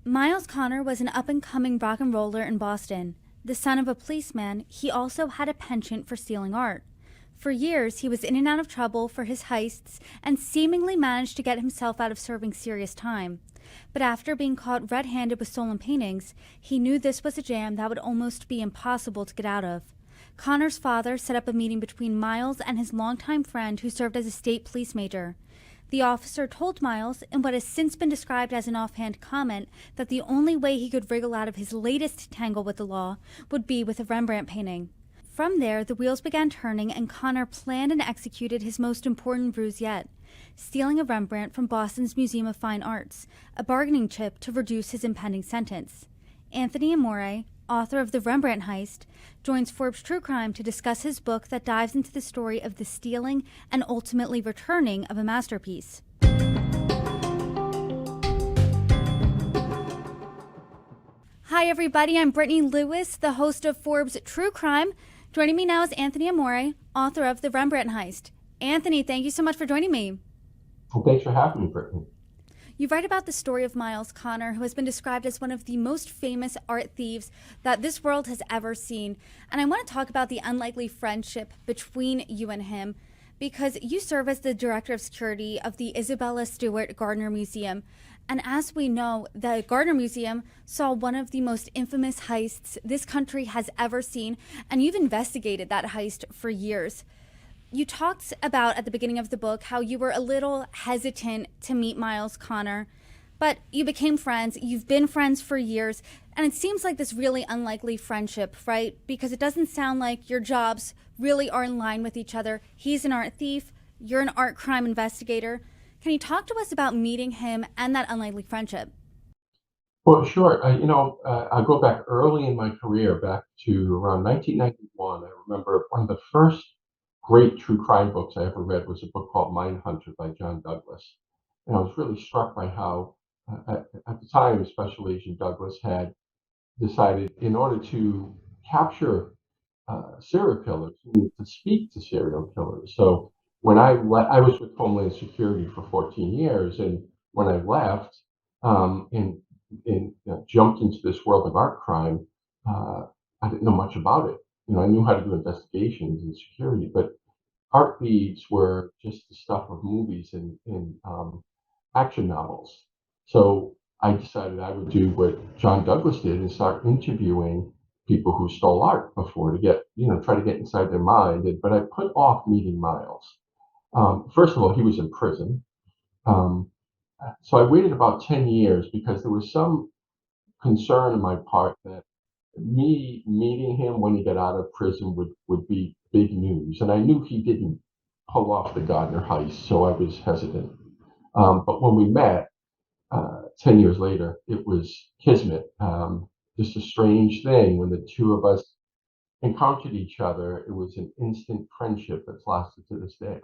Myles Connor was an up-and-coming rock and roller in Boston. The son of a policeman, he also had a penchant for stealing art. For years, he was in and out of trouble for his heists and seemingly managed to get himself out of serving serious time. But after being caught red-handed with stolen paintings, he knew this was a jam that would almost be impossible to get out of. Connor's father set up a meeting between Myles and his longtime friend who served as a state police major. The officer told Myles, in what has since been described as an offhand comment, that the only way he could wriggle out of his latest tangle with the law would be with a Rembrandt painting. From there, the wheels began turning and Connor planned and executed his most important ruse yet, stealing a Rembrandt from Boston's Museum of Fine Arts, a bargaining chip to reduce his impending sentence. Anthony Amore, author of The Rembrandt Heist, joins Forbes True Crime to discuss his book that dives into the story of the stealing and ultimately returning of a masterpiece. Hi everybody, I'm Brittany Lewis, the host of Forbes True Crime. Joining me now is Anthony Amore, author of The Rembrandt Heist. Anthony, thank you so much for joining me. Well, thanks for having me, Brittany. You write about the story of Myles Connor, who has been described as one of the most famous art thieves that this world has ever seen. And I want to talk about the unlikely friendship between you and him, because you serve as the director of security of the Isabella Stewart Gardner Museum. And as we know, the Gardner Museum saw one of the most infamous heists this country has ever seen, and you've investigated that heist for years. You talked about at the beginning of the book how you were a little hesitant to meet Myles Connor, but you became friends. You've been friends for years, and it seems like this really unlikely friendship, right? Because it doesn't sound like your jobs really are in line with each other. He's an art thief, you're an art crime investigator. Can you talk to us about meeting him and that unlikely friendship? Well, sure. I go back early in my career, back to around 1991. I remember one of the first great true crime books I ever read was a book called Hunter by John Douglas. And I was really struck by how, at the time, Special Agent Douglas had decided in order to capture serial killers, you need to speak to serial killers. So when I was with Homeland Security for 14 years, and when I left and jumped into this world of art crime, I didn't know much about it. I knew how to do investigations and security, but art thieves were just the stuff of movies and action novels. So I decided I would do what John Douglas did and start interviewing people who stole art before to try to get inside their mind. But I put off meeting Miles. First of all, he was in prison. Um, so I waited about 10 years because there was some concern on my part that me meeting him when he got out of prison would be big news. And I knew he didn't pull off the Gardner heist, so I was hesitant. But when we met 10 years later, it was kismet. Just a strange thing when the two of us encountered each other. It was an instant friendship that's lasted to this day.